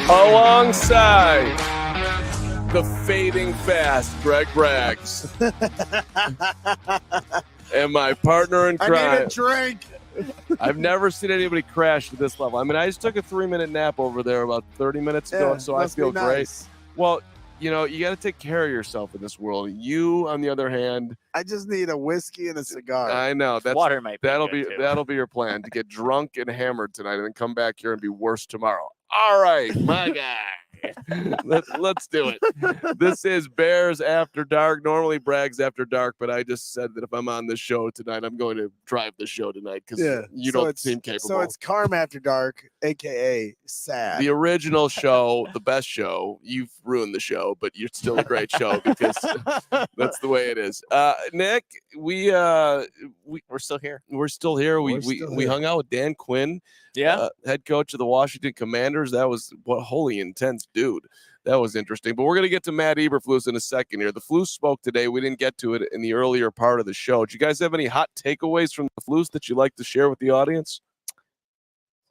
Alongside the fading fast, Greg Braggs. And my partner in crime. I need a drink. I've never seen anybody crash to this level. I mean, I just took a 3-minute nap over there about 30 minutes ago, so I feel great. Well, you know, you got to take care of yourself in this world. You, on the other hand, I just need a whiskey and a cigar. I know water might be that'll be your plan, to get drunk and hammered tonight and then come back here and be worse tomorrow. All right, my guy. Let's do it. This is Bears After Dark. Normally Bragg's After Dark, but I just said that if I'm on the show tonight, I'm going to drive the show tonight because you don't seem capable. So it's Carman After Dark, a.k.a. Sad. The original show, the best show. You've ruined the show, but you're still a great show because that's the way it is. Nick, we're still here. We're still here. We hung out with Dan Quinn. Yeah, head coach of the Washington Commanders. That was holy intense dude. That was interesting. But we're going to get to Matt Eberflus in a second here. The Flus spoke today. We didn't get to it in the earlier part of the show. Do you guys have any hot takeaways from the Flus that you'd like to share with the audience?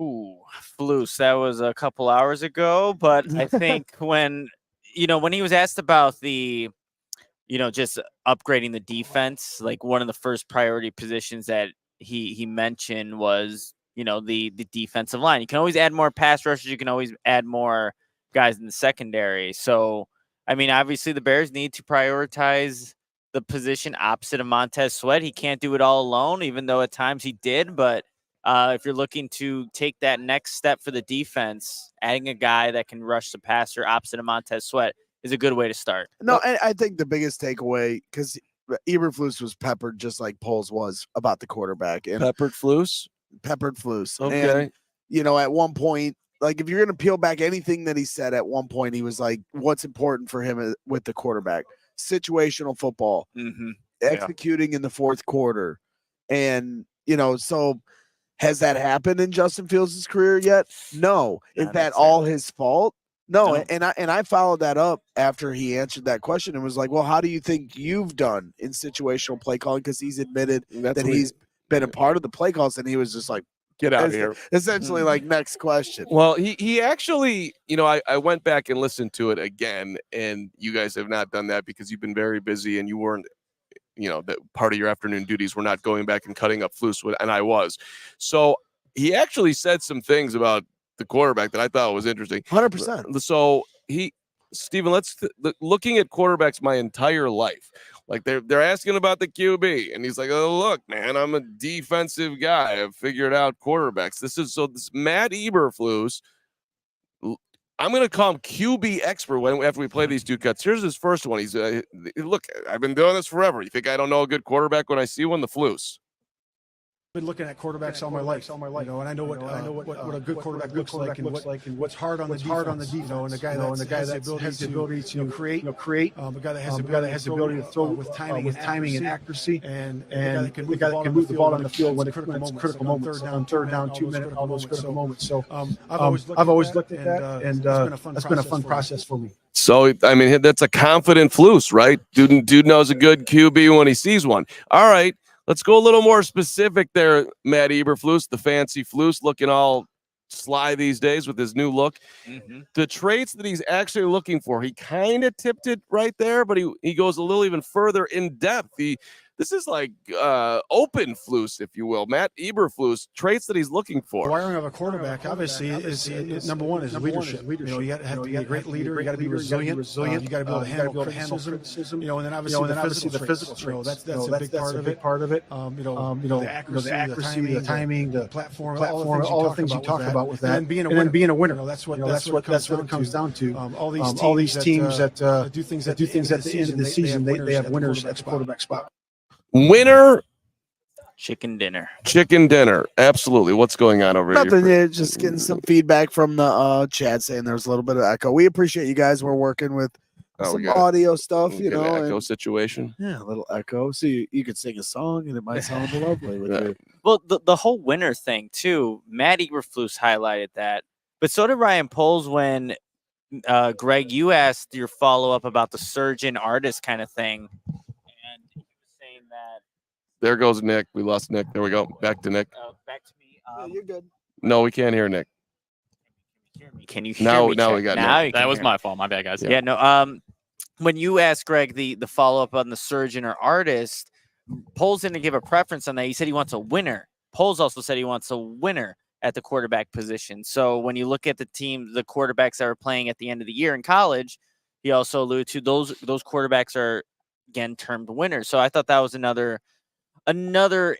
Ooh, Flus. That was a couple hours ago. But I think when he was asked about the, just upgrading the defense, like one of the first priority positions that he mentioned was, the defensive line. You can always add more pass rushers. You can always add more guys in the secondary. So, I mean, obviously the Bears need to prioritize the position opposite of Montez Sweat. He can't do it all alone, even though at times he did. But if you're looking to take that next step for the defense, adding a guy that can rush the passer opposite of Montez Sweat is a good way to start. No, I think the biggest takeaway, because Eberflus was peppered just like Poles was about the quarterback. And Peppered Flus? Peppered Flus. Okay. And, at one point, like if you're going to peel back anything that he said at one point, he was like, what's important for him with the quarterback? Situational football, executing in the fourth quarter. And, so has that happened in Justin Fields' career yet? No. Is that all his fault? No. And I followed that up after he answered that question and was like, well, how do you think you've done in situational play calling? Because he's admitted that he's been a part of the play calls, and he was just like, get out of here. Essentially, like, next question. Well, he actually, I went back and listened to it again, and you guys have not done that because you've been very busy and you weren't, that part of your afternoon duties were not going back and cutting up Flus, and I was. So he actually said some things about the quarterback that I thought was interesting. 100%. So Stephen, looking at quarterbacks my entire life, like they're asking about the QB, and he's like, "Oh, look, man, I'm a defensive guy. I've figured out quarterbacks." This Matt Eberflus. I'm going to call him QB expert after we play these two cuts. Here's his first one. He's look, I've been doing this forever. You think I don't know a good quarterback when I see one? The Flus. Been looking at quarterbacks all my life, and I know what a good quarterback looks like, and what's hard on the defense, and a guy that has the ability to create, a guy that has the ability to throw with timing and accuracy, and the guy that can move the ball on the field when it's critical moments, third down, 2 minute, all those critical moments. So I've always looked at that, and that's been a fun process for me. So, I mean, that's a confident Flus, right? Dude knows a good QB when he sees one. All right. Let's go a little more specific there, Matt Eberflus, the fancy Flus, looking all sly these days with his new look. The traits that he's actually looking for, he kind of tipped it right there, but he goes a little even further in depth. This is like open Flus, if you will. Matt Eberflus, traits that he's looking for. The wiring of a quarterback, obviously, is number one is leadership. You have to be a great leader. You got to be resilient. You got to be able to handle criticism. And then obviously the physical traits. That's a big part of it. The accuracy, the timing, the platform, all the things you talk about with that. And then being a winner. That's what it comes down to. All these teams that do things at the end of the season, they have winners at the quarterback spot. Winner, chicken dinner. Absolutely. What's going on over here? Nothing. Just getting some feedback from the chat saying there's a little bit of echo. We appreciate you guys. We're working with some audio stuff, an echo situation. Yeah, a little echo. So you could sing a song and it might sound lovely with you. Well, the whole winner thing too. Matt Eberflus highlighted that, but so did Ryan Poles when Greg, you asked your follow up about the surgeon artist kind of thing. There goes Nick. We lost Nick. There we go. Back to Nick. Back to me. You're good. No, we can't hear Nick. Can you hear me? Now we got Nick. you That can was hear my me. fault. My bad, guys. Yeah, no. When you asked Greg the follow up on the surgeon or artist, Poles didn't give a preference on that. He said he wants a winner. Poles also said he wants a winner at the quarterback position. So when you look at the team, the quarterbacks that are playing at the end of the year in college, he also alluded to those quarterbacks are again termed winners. So I thought that was another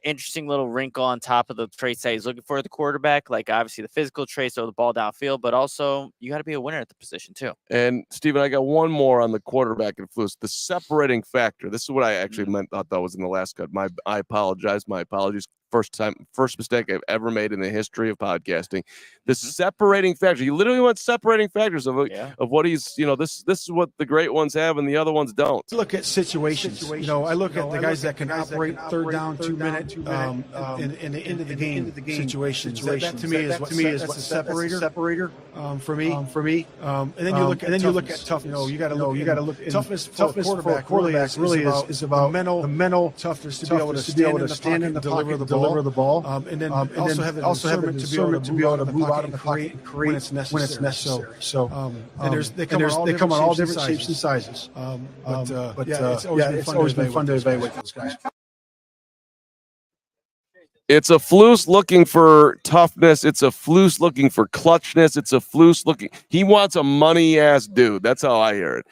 interesting little wrinkle on top of the traits that he's looking for at the quarterback. Like obviously the physical traits, throw the ball downfield, but also you got to be a winner at the position too. And Steven, I got one more on the quarterback and Flus. The separating factor. This is what I actually thought that was in the last cut. I apologize. My apologies. First mistake I've ever made in the history of podcasting. The separating factor. You literally want separating factors of what he's, this is what the great ones have and the other ones don't. I look at situations. I look at the guys that can operate third down, 2 minute, in the end of the game situations. That to me is what the separator for me. And then you look at toughness. You got to look at toughness for a quarterback. Really is about the mental toughness to be able to stand in the pocket, deliver the ball, and then also have the discernment to be able to move out of the pocket and create when it's necessary. So they come on all different shapes and sizes. But it's always been fun to evaluate those guys. It's a Flus looking for toughness. It's a Flus looking for clutchness. It's a Flus looking. He wants a money ass dude. That's how I hear it.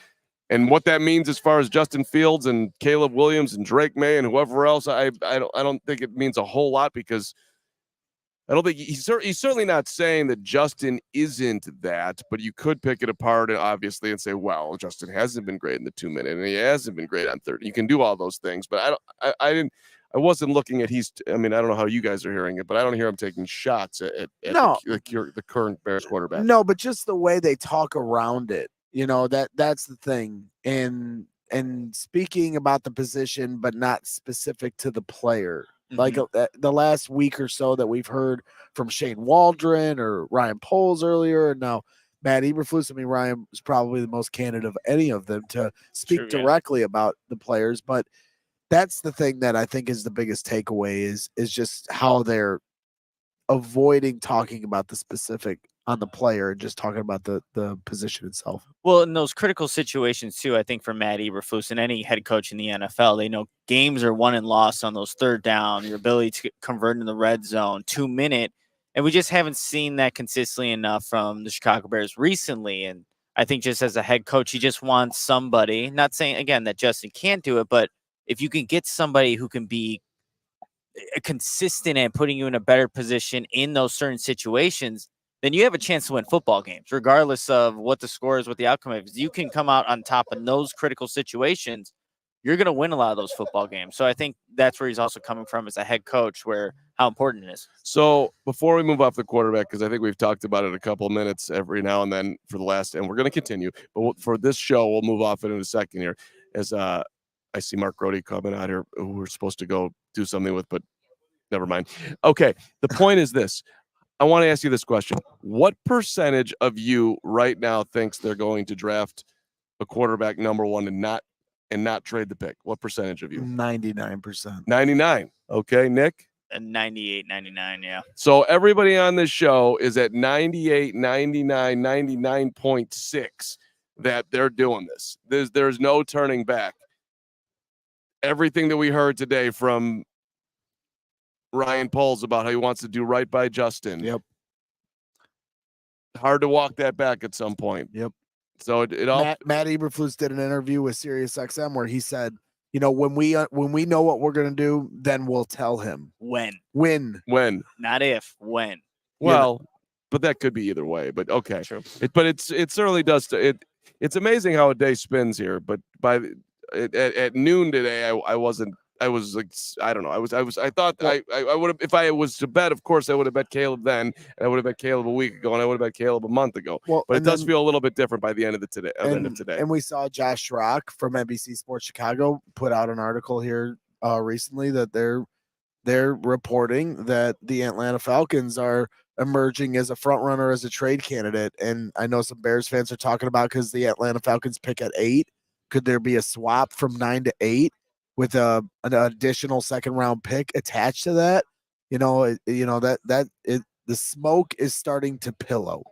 And what that means as far as Justin Fields and Caleb Williams and Drake May and whoever else, I don't think it means a whole lot, because I don't think he's certainly not saying that Justin isn't that, but you could pick it apart obviously and say, well, Justin hasn't been great in the 2 minute and he hasn't been great on 30. You can do all those things, but I wasn't looking at I don't know how you guys are hearing it, but I don't hear him taking shots at the current Bears quarterback. No, but just the way they talk around it. That's the thing. And speaking about the position, but not specific to the player. Like the last week or so that we've heard from Shane Waldron or Ryan Poles earlier, and now Matt Eberflus. I mean, Ryan was probably the most candid of any of them to speak directly about the players. But that's the thing that I think is the biggest takeaway is just how they're avoiding talking about the specific on the player and just talking about the position itself. Well, in those critical situations too, I think for Matt Eberflus and any head coach in the NFL, they know games are won and lost on those third down, your ability to convert in the red zone, 2 minute. And we just haven't seen that consistently enough from the Chicago Bears recently. And I think just as a head coach, he just wants somebody, not saying again that Justin can't do it, but if you can get somebody who can be consistent and putting you in a better position in those certain situations, then you have a chance to win football games, regardless of what the score is, what the outcome is. You can come out on top in those critical situations, you're going to win a lot of those football games. So I think that's where he's also coming from as a head coach, where how important it is. So before we move off the quarterback, because I think we've talked about it a couple of minutes every now and then for the last, and we're going to continue, but for this show, we'll move off it in a second here. As I see Mark Grody coming out here, who we're supposed to go do something with, but never mind. Okay, the point is this. I want to ask you this question. What percentage of you right now thinks they're going to draft a quarterback number one and not trade the pick? What percentage of you? 99%. 99. Okay, Nick? 98, 99, yeah. So everybody on this show is at 98, 99, 99.6 that they're doing this. There's no turning back. Everything that we heard today from Ryan Poles about how he wants to do right by Justin. Yep. Hard to walk that back at some point. Yep. So it all. Matt Eberflus did an interview with SiriusXM where he said, when we know what we're gonna do, then we'll tell him When, not if, when. Well, but that could be either way. But okay, True. It certainly does. It's amazing how a day spins here. But at noon today, I wasn't. I was like, I don't know. I thought I would have, if I was to bet, of course, I would have bet Caleb then, and I would have bet Caleb a week ago, and I would have bet Caleb a month ago. Well, but it does feel a little bit different by the end of today. And we saw Josh Schrock from NBC Sports Chicago put out an article here recently that they're reporting that the Atlanta Falcons are emerging as a front runner as a trade candidate. And I know some Bears fans are talking about because the Atlanta Falcons pick at 8. Could there be a swap from 9 to 8? With an additional second round pick attached to that, the smoke is starting to pillow.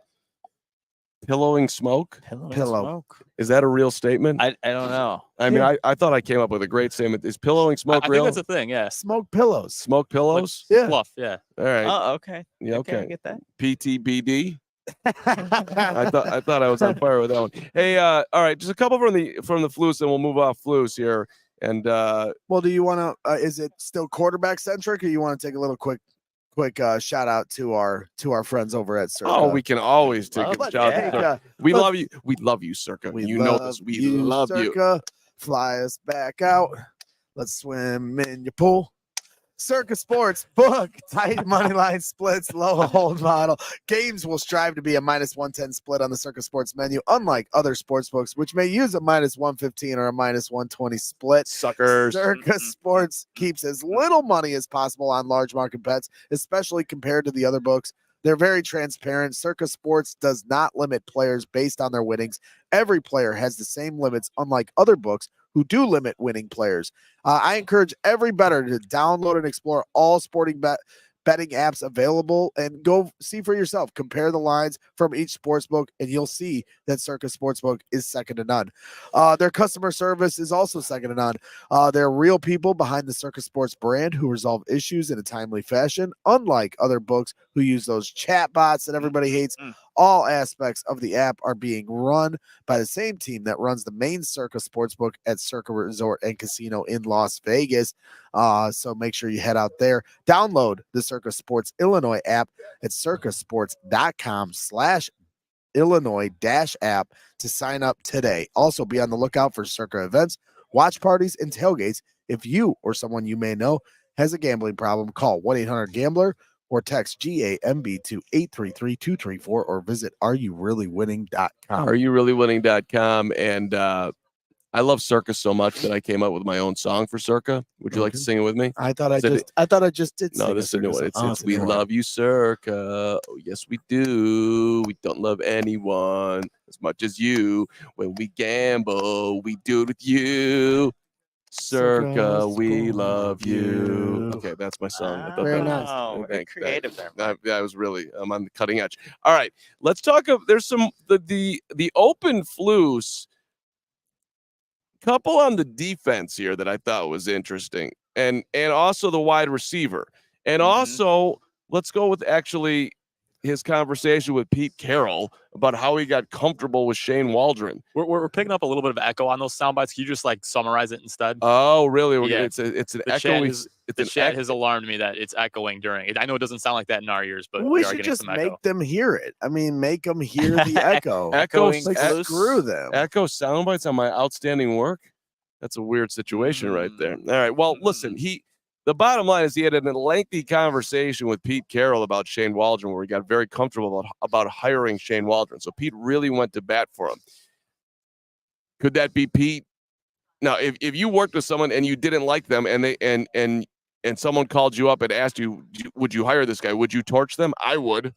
Pillowing smoke? Pillow. Smoke. Is that a real statement? I don't know. I mean, I thought I came up with a great statement. Is pillowing smoke I real? think that's a thing. Yeah. Smoke pillows. Smoke pillows? Yeah. Fluff. Yeah. All right. Oh, okay. Yeah, I okay. get that. PTBD. I thought I was on fire with that one. Hey, all right, just a couple from the Flus, and we'll move off Flus here. And Well, do you want to? Is it still quarterback centric, or you want to take a little quick shout out to our friends over at Circa? oh, we can always take a Love it, shout yeah. out. to Circa. We Let's- love you. We love you, Circa. We You know this. We love you. Circa. Fly us back out. Let's swim in your pool. Circa Sports, book tight money line splits, low hold model. Games will strive to be a -110 split on the Circa Sports menu, unlike other sports books, which may use a -115 or a -120 split. Suckers. Circa Sports keeps as little money as possible on large market bets, especially compared to the other books. They're very transparent. Circa Sports does not limit players based on their winnings. Every player has the same limits, unlike other books who do limit winning players. I encourage every bettor to download and explore all sporting betting apps available and go see for yourself. Compare the lines from each sportsbook, and you'll see that Circa Sportsbook is second to none. Their customer service is also second to none. They're real people behind the Circa Sports brand who resolve issues in a timely fashion, unlike other books who use those chat bots that everybody hates. All aspects of the app are being run by the same team that runs the main Circa Sportsbook at Circa Resort and Casino in Las Vegas. So make sure you head out there. Download the Circa Sports Illinois app at circasports.com/Illinois-app to sign up today. Also, be on the lookout for Circa events, watch parties, and tailgates. If you or someone you may know has a gambling problem, call 1-800-GAMBLER or text GAMB to 833-234 or visit areyoureallywinning.com. Areyoureallywinning.com. And I love Circa so much that I came up with my own song for Circa. Would you like to sing it with me? I thought I Is it- just did. No, sing this is a Circa new one. song. It's We Love You, Circa. Oh, yes, we do. We don't love anyone as much as you. When we gamble, we do it with you. Circa, we love you. Okay, that's my song. I thought Very that- nice. Oh, very Thanks, creative there. I was really I'm on the cutting edge. All right, let's talk of there's some the open Flus couple on the defense here that I thought was interesting, and also the wide receiver, and also let's go with actually his conversation with Pete Carroll about how he got comfortable with Shane Waldron. We're picking up a little bit of echo on those sound bites. Can you just like summarize it instead? Oh, really? Yeah. It's an The echo. chat has alarmed me that it's echoing during it. I know it doesn't sound like that in our ears, but we we are should getting just some make echo. them hear it. I mean, make them hear the echo. Echoing Like, Flus. screw them. Echo sound bites on my outstanding work. That's a weird situation right there. All right. Well, listen, the bottom line is he had a lengthy conversation with Pete Carroll about Shane Waldron, where he got very comfortable about hiring Shane Waldron. So Pete really went to bat for him. Could that be Pete? Now, if you worked with someone and you didn't like them, and they and someone called you up and asked you, would you hire this guy? Would you torch them? I would.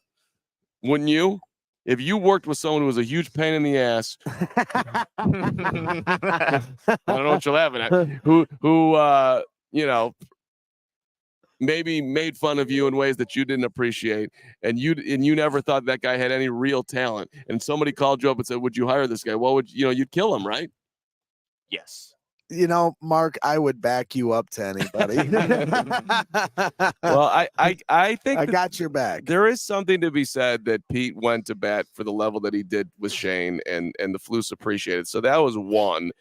Wouldn't you? If you worked with someone who was a huge pain in the ass, I don't know what you're laughing at. Who maybe made fun of you in ways that you didn't appreciate, and you never thought that guy had any real talent, and somebody called you up and said, "Would you hire this guy?" Well, you'd kill him, right? Yes. You know, Mark, I would back you up to anybody. Well, I think I got your back. there is something to be said that Pete went to bat for the level that he did with Shane, and the Flus appreciated. So that was one.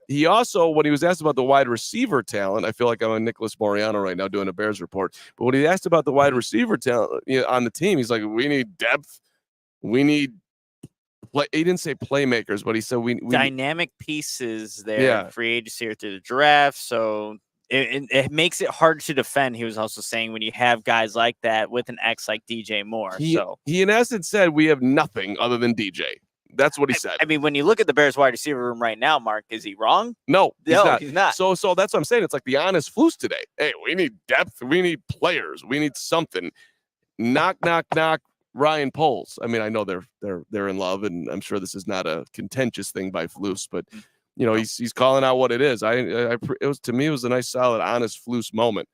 He also, when he was asked about the wide receiver talent, I feel like I'm on Nicholas Moreano right now doing a Bears report. But when he asked about the wide receiver talent on the team, he's like, "We need depth. We need." He didn't say playmakers, but he said we Dynamic pieces there. Yeah. Free agency or through the draft. So it makes it hard to defend. He was also saying when you have guys like that with an X like DJ Moore. He in essence said we have nothing other than DJ. That's what he said. I mean, when you look at the Bears wide receiver room right now, Mark, is he wrong? No, He's not. So that's what I'm saying. It's like the honest Flus today. Hey, we need depth. We need players. We need something. Knock, knock, knock. Ryan Poles. I mean, I know they're in love, and I'm sure this is not a contentious thing by Flus, but he's calling out what it is. To me, it was a nice, solid, honest Flus moment.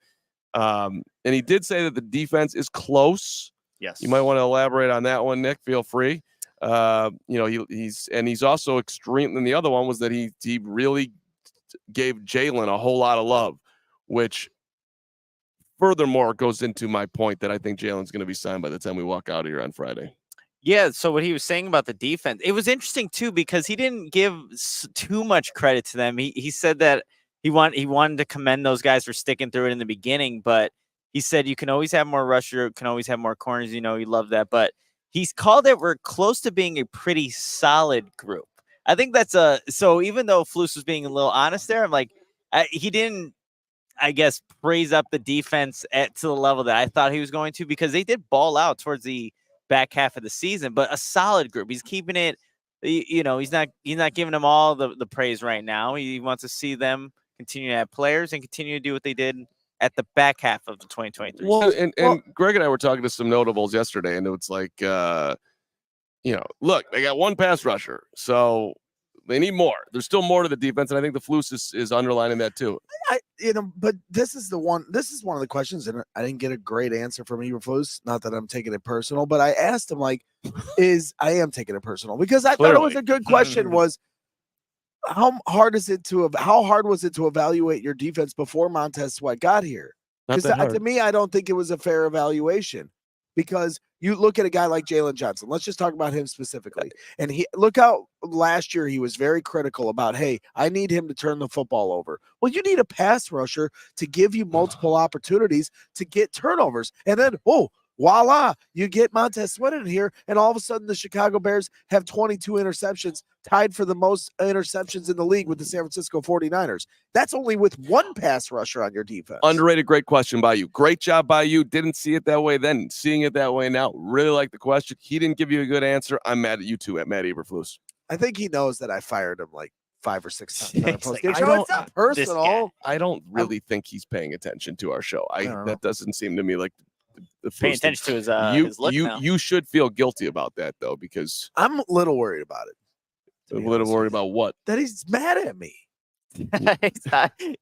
And he did say that the defense is close. Yes. You might want to elaborate on that one, Nick. Feel free. He's also extreme. And the other one was that he really gave Jaylon a whole lot of love, which furthermore goes into my point that I think Jaylon's going to be signed by the time we walk out of here on Friday. Yeah, so what he was saying about the defense, it was interesting too because he didn't give too much credit to them. He said that he wanted to commend those guys for sticking through it in the beginning, but he said you can always have more rusher, can always have more corners. He loved that, but he's called it we're close to being a pretty solid group. I think that's so even though Flus was being a little honest there, I'm like he didn't, I guess, praise up the defense to the level that I thought he was going to because they did ball out towards the back half of the season, but a solid group. He's keeping it, he's not giving them all the praise right now. He wants to see them continue to have players and continue to do what they did at the back half of the 2023 season. And Greg and I were talking to some notables yesterday, and it's like, look, they got one pass rusher, so they need more. There's still more to the defense, and I think the Flus is underlining that too. But this is one of the questions, and I didn't get a great answer from Eberflus. Not that I'm taking it personal, but I asked him, I am taking it personal because I thought it was a good question. Was how hard was it to evaluate your defense before Montez Sweat got here? Because to me, I don't think it was a fair evaluation. Because you look at a guy like Jaylon Johnson. Let's just talk about him specifically. And look how last year he was very critical about, hey, I need him to turn the football over. Well, you need a pass rusher to give you multiple opportunities to get turnovers. And then, voila, you get Montez Sweat in here, and all of a sudden the Chicago Bears have 22 interceptions, tied for the most interceptions in the league with the San Francisco 49ers. That's only with one pass rusher on your defense. Underrated, great question by you. Great job by you. Didn't see it that way then, seeing it that way now. Really like the question. He didn't give you a good answer. I'm mad at you too, at Matt Eberflus. I think he knows that I fired him like 5 or 6 times. It's it's not personal. I don't really think he's paying attention to our show. That doesn't seem to me like the paying attention to his look now. You should feel guilty about that though, because I'm a little worried about it. A little worried about what? That he's mad at me. He's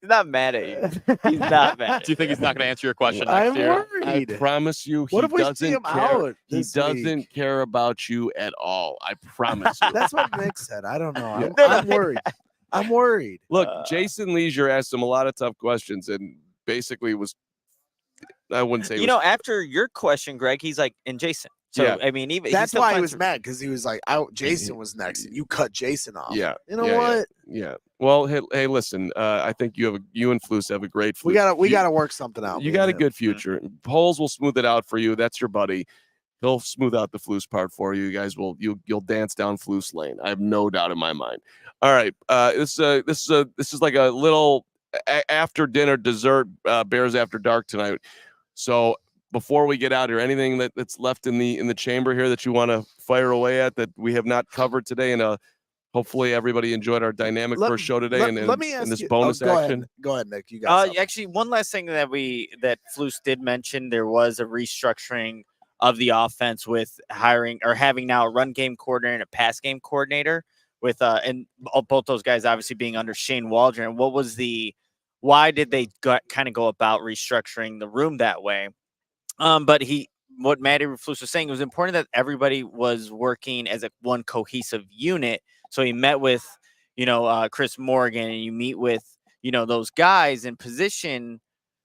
not mad at you. He's not mad. Do you think he's not going to answer your question I'm next year? worried. I promise you, what if we see him out? He doesn't care about you at all. I promise you. That's what Nick said. I don't know. I'm worried. I'm worried. Look, Jason Leisure asked him a lot of tough questions and basically I wouldn't say after your question, Greg, he's like, and Jason. So yeah. I mean, even that's why he was mad, because he was like, Jason was next, and you cut Jason off. Yeah, you know what? Yeah. Well, hey, listen. I think you and Flus have a great. We gotta work something out. You got a good future. Poles will smooth it out for you. That's your buddy. He'll smooth out the Flus part for you. You guys you'll dance down Flus lane. I have no doubt in my mind. All right. This is like a little after dinner dessert Bears After Dark tonight. So before we get out here, anything that's left in the chamber here that you want to fire away at that we have not covered today? And hopefully everybody enjoyed our dynamic first show today. Let me ask this you, bonus action. Go ahead, Nick. You got actually one last thing that Flus did mention. There was a restructuring of the offense with hiring or having now a run game coordinator and a pass game coordinator with and both those guys obviously being under Shane Waldron. Why did they kind of go about restructuring the room that way? But what Matt Eberflus was saying, it was important that everybody was working as one cohesive unit. So he met with, Chris Morgan, and you meet with, those guys in position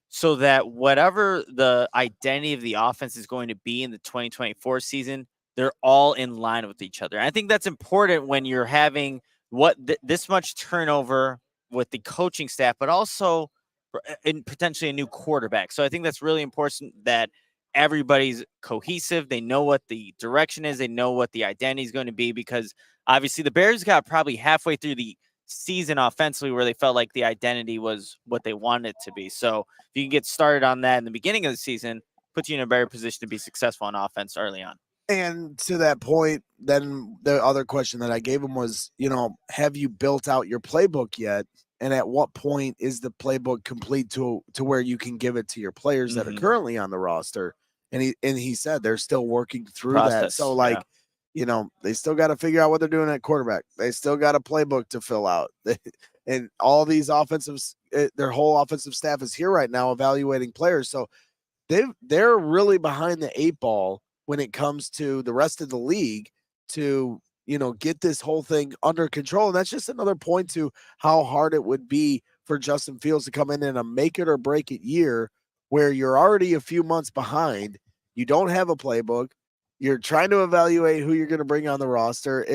so that whatever the identity of the offense is going to be in the 2024 season, they're all in line with each other. And I think that's important when you're having this much turnover with the coaching staff, but also in potentially a new quarterback. So I think that's really important that everybody's cohesive. They know what the direction is. They know what the identity is going to be, because obviously the Bears got probably halfway through the season offensively where they felt like the identity was what they wanted it to be. So if you can get started on that in the beginning of the season, puts you in a better position to be successful on offense early on. And to that point, then the other question that I gave him was, have you built out your playbook yet? And at what point is the playbook complete to where you can give it to your players that are currently on the roster? And he said they're still working through that. So they still got to figure out what they're doing at quarterback. They still got a playbook to fill out. And all these their whole offensive staff is here right now evaluating players. So they're really behind the 8 ball when it comes to the rest of the league. to, get this whole thing under control. And that's just another point to how hard it would be for Justin Fields to come in a make it or break it year where you're already a few months behind. You don't have a playbook. You're trying to evaluate who you're going to bring on the roster.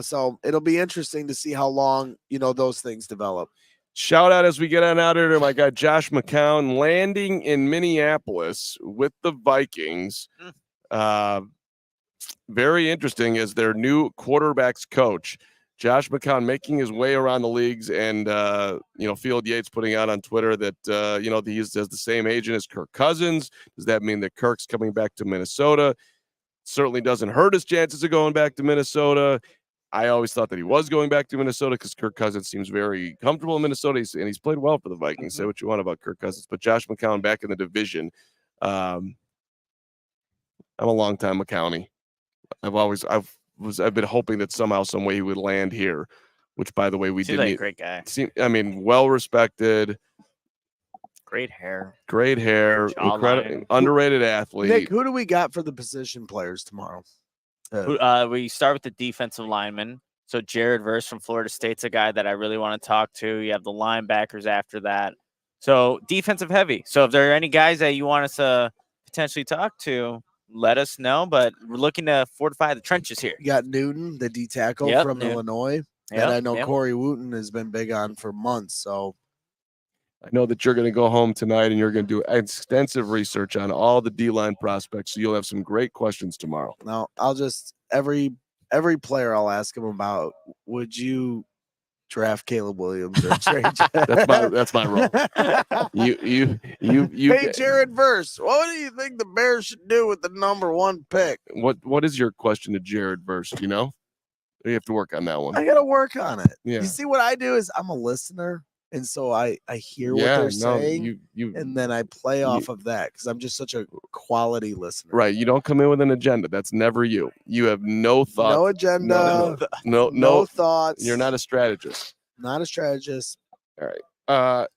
So it'll be interesting to see how long, those things develop. Shout out as we get on out here to my guy Josh McCown landing in Minneapolis with the Vikings. Very interesting as their new quarterbacks coach. Josh McCown making his way around the leagues, and Field Yates putting out on Twitter that he has the same agent as Kirk Cousins. Does that mean that Kirk's coming back to Minnesota? Certainly doesn't hurt his chances of going back to Minnesota. I always thought that he was going back to Minnesota because Kirk Cousins seems very comfortable in Minnesota, and he's played well for the Vikings. Say what you want about Kirk Cousins, but Josh McCown back in the division. I'm a longtime McCowney. I've been hoping that somehow, some way he would land here, which, by the way, we didn't. Like a great guy. Well respected. Great hair. Incredible, underrated athlete. Nick, who do we got for the position players tomorrow? We start with the defensive lineman. So Jared Verse from Florida State's a guy that I really want to talk to. You have the linebackers after that. So defensive heavy. So if there are any guys that you want us to potentially talk to, let us know. But we're looking to fortify the trenches here. You got Newton, the D tackle from Illinois. And I know Corey Wooten has been big on for months. So I know that you're going to go home tonight and you're going to do extensive research on all the D-line prospects. So you'll have some great questions tomorrow. Now, I'll just every player I'll ask him about, would you draft Caleb Williams or trade? That's my role. You Hey, Jared Verse, what do you think the Bears should do with the number 1 pick? What is your question to Jared Verse? You have to work on that one. I got to work on it. Yeah. You see, what I do is I'm a listener. And so I hear what they're saying, and then I play off of that because I'm just such a quality listener. Right. You don't come in with an agenda. That's never you. You have no thoughts. No agenda. No thoughts. You're not a strategist. Not a strategist. All right.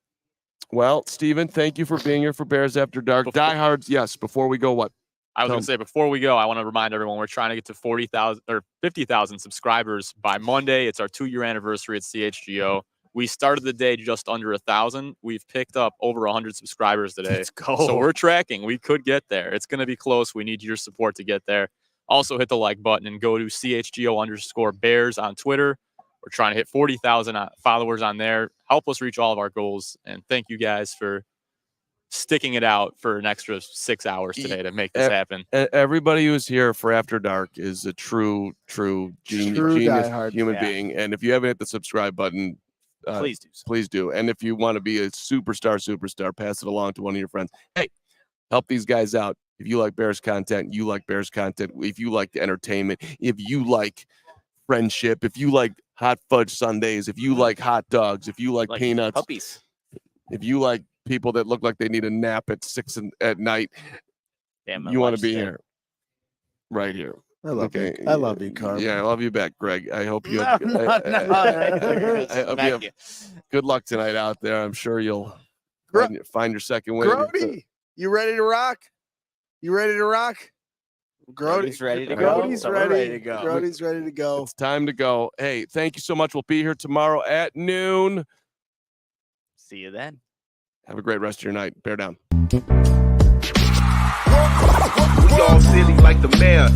Well, Steven, thank you for being here for Bears After Dark. Diehards, yes. Before we go, what? I was going to say, before we go, I want to remind everyone we're trying to get to 40,000 or 50,000 subscribers by Monday. It's our 2-year anniversary at CHGO. We started the day just under 1,000. We've picked up over 100 subscribers today. Let's go. So we're tracking. We could get there. It's going to be close. We need your support to get there. Also hit the like button and go to CHGO_Bears on Twitter. We're trying to hit 40,000 followers on there. Help us reach all of our goals. And thank you guys for sticking it out for an extra 6 hours today to make this happen. Everybody who's here for After Dark is a true genius human being. And if you haven't hit the subscribe button, please do. And if you want to be a superstar, pass it along to one of your friends. Hey, help these guys out. If you like Bears content, you like Bears content. If you like entertainment, if you like friendship, if you like hot fudge sundaes, if you like hot dogs, if you like peanuts, puppies, if you like people that look like they need a nap at 6 at night, you want to be here, right here. I love you. I love you, Carman. Yeah, I love you back, Greg. I hope you. I hope you have good luck tonight out there. I'm sure you'll find your second win. Grody, you ready to rock? Grody's ready to go. Grody's ready to go. It's time to go. Hey, thank you so much. We'll be here tomorrow at noon. See you then. Have a great rest of your night. Bear down. We all silly like the mayor.